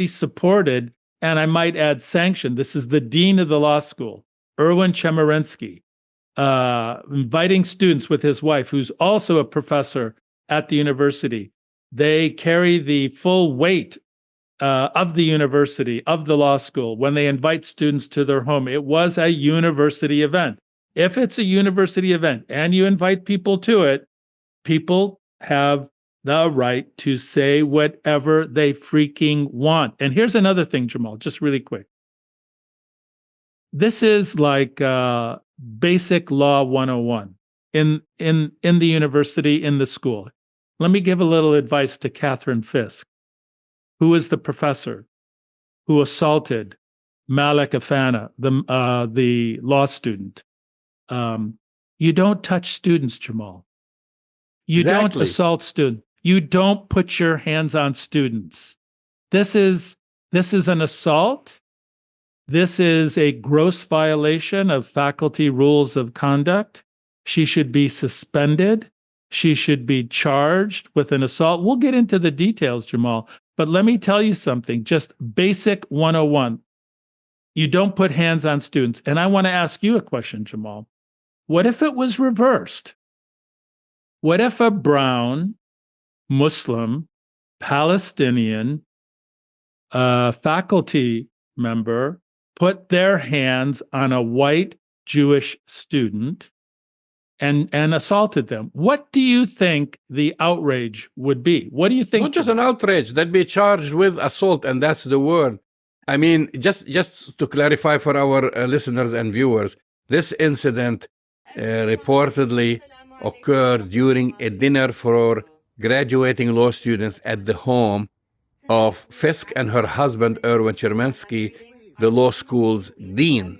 S1: supported, and I might add sanctioned. This is the dean of the law school, Erwin Chemerinsky, inviting students with his wife, who's also a professor at the university. They carry the full weight of the university, of the law school, when they invite students to their home. It was a university event. If it's a university event and you invite people to it, people have the right to say whatever they freaking want. And here's another thing, Jamal, just really quick. This is like basic law 101 in the university, in the school. Let me give a little advice to Catherine Fisk, who is the professor who assaulted Malek Afana, the law student. You don't touch students, Jamal. You don't assault students. You don't put your hands on students. This is an assault. This is a gross violation of faculty rules of conduct. She should be suspended. She should be charged with an assault. We'll get into the details, Jamal. But let me tell you something, just basic 101. You don't put hands on students. And I want to ask you a question, Jamal. What if it was reversed? What if a brown, Muslim, Palestinian faculty member put their hands on a white Jewish student and assaulted them? What do you think the outrage would be? What do you think?
S2: Not just an outrage, they'd be charged with assault, and that's the word. I mean, just to clarify for our listeners and viewers, this incident reportedly occurred during a dinner for graduating law students at the home of Fisk and her husband, Erwin Chemerinsky, the law school's dean.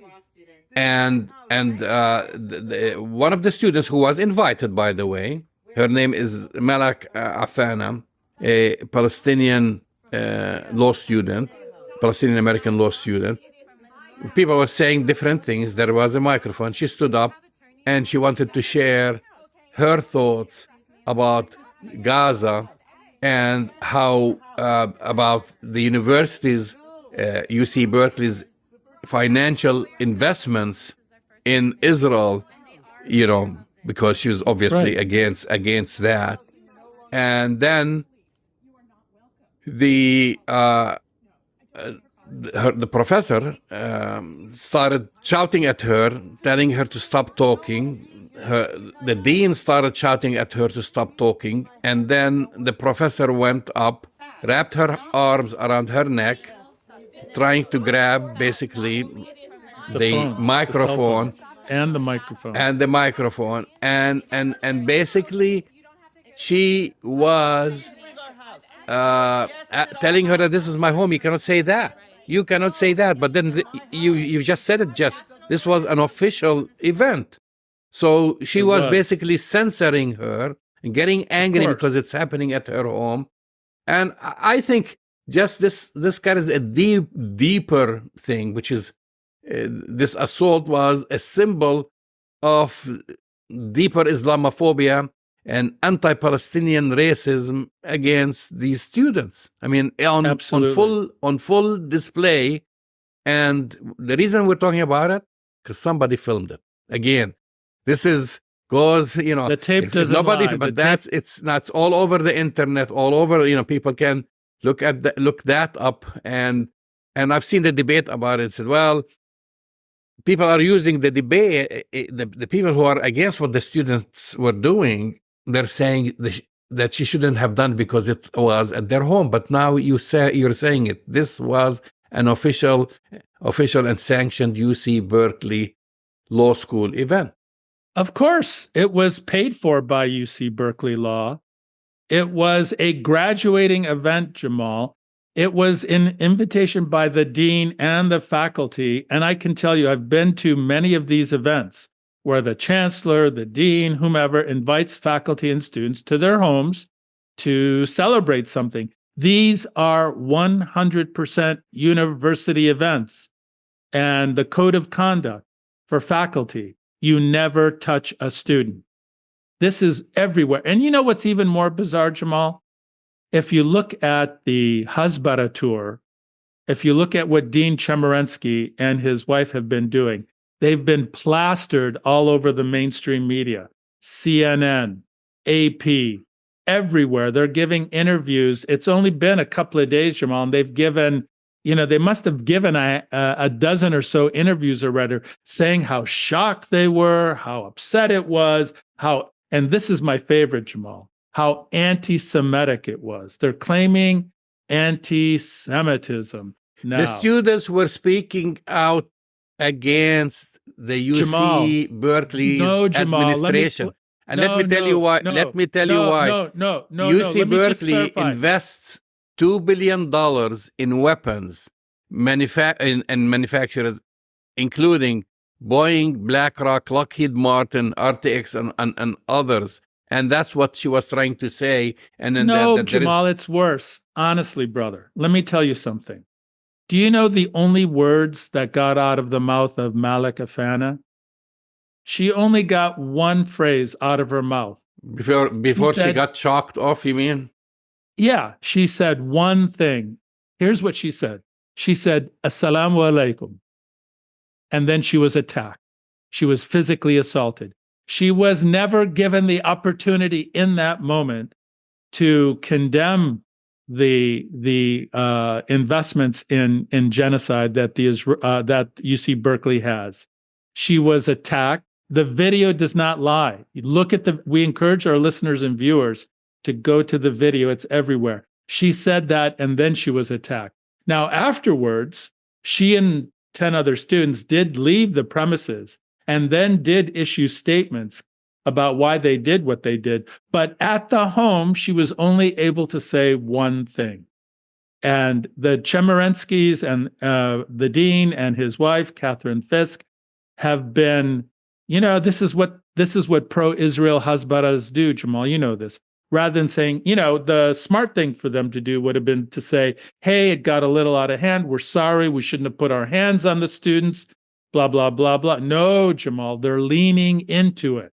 S2: And one of the students who was invited, by the way, her name is Malek Afana, a Palestinian law student, Palestinian-American law student. People were saying different things. There was a microphone. She stood up and she wanted to share her thoughts about Gaza and how about the university's, UC Berkeley's financial investments in Israel, you know, because she was obviously against that. And then the professor started shouting at her, telling her to stop talking. The dean started shouting at her to stop talking, and then the professor went up, wrapped her arms around her neck, trying to grab basically the microphone
S1: and the microphone
S2: and basically she was telling her that this is my home. You cannot say that. You cannot say that. But then you just said it. Just this was an official event. So she was basically censoring her and getting angry because it's happening at her home. And I think just this carries a deeper thing, which is this assault was a symbol of deeper Islamophobia and anti-Palestinian racism against these students. I mean, on full display. And the reason we're talking about it, because somebody filmed it. Again, this is goes,
S1: the tape doesn't
S2: nobody,
S1: lie.
S2: but it's all over the internet, all over. People can look that up, and I've seen the debate about it. Said, well, people are using the debate. The people who are against what the students were doing, they're saying that she shouldn't have done because it was at their home. But now you're saying it. This was an official and sanctioned UC Berkeley Law School event.
S1: Of course, it was paid for by UC Berkeley Law. It was a graduating event, Jamal. It was an invitation by the dean and the faculty. And I can tell you, I've been to many of these events where the chancellor, the dean, whomever invites faculty and students to their homes to celebrate something. These are 100% university events. And the code of conduct for faculty, you never touch a student. This is everywhere. And you know what's even more bizarre, Jamal? If you look at the Hasbara tour, if you look at what Dean Chemerinsky and his wife have been doing, they've been plastered all over the mainstream media, CNN, AP, everywhere. They're giving interviews. It's only been a couple of days, Jamal, and they've given, they must have given a dozen or so interviews already saying how shocked they were, how upset it was, and this is my favorite, Jamal, how anti-Semitic it was. They're claiming anti-Semitism. Now,
S2: the students were speaking out against the UC Berkeley administration. Let me tell you why. UC Berkeley invests $2 billion in weapons and manufacturers, including Boeing, BlackRock, Lockheed Martin, RTX, and others. And that's what she was trying to say. And then
S1: Jamal, it's worse. Honestly, brother, let me tell you something. Do you know the only words that got out of the mouth of Malik Afana? She only got one phrase out of her mouth.
S2: Before she got chalked off, you mean?
S1: Yeah, she said one thing. Here's what she said. She said, Assalamu alaikum. And then she was attacked. She was physically assaulted. She was never given the opportunity in that moment to condemn the investments in genocide that that UC Berkeley has. She was attacked. The video does not lie. You look at we encourage our listeners and viewers to go to the video. It's everywhere. She said that, and then she was attacked. Now, afterwards, she and 10 other students did leave the premises and then did issue statements about why they did what they did. But at the home, she was only able to say one thing. And the Chemerenskys and the dean and his wife, Catherine Fisk, have been, this is what pro-Israel Hasbaras do, Jamal, you know this. Rather than saying, the smart thing for them to do would have been to say, hey, it got a little out of hand. We're sorry. We shouldn't have put our hands on the students, blah, blah, blah, blah. No, Jamal, they're leaning into it.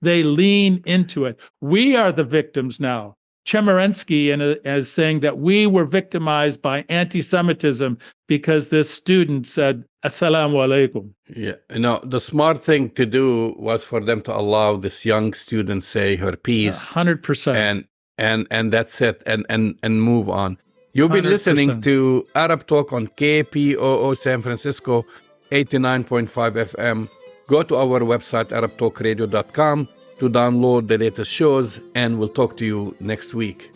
S1: They lean into it. We are the victims now. Chemerensky is saying that we were victimized by anti-Semitism because this student said, Assalamu alaikum.
S2: Yeah, the smart thing to do was for them to allow this young student say her piece.
S1: 100%.
S2: And that's it, and move on. You've been 100%. Listening to Arab Talk on KPOO San Francisco, 89.5 FM. Go to our website, arabtalkradio.com, to download the latest shows, and we'll talk to you next week.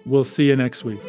S1: We'll see you next week.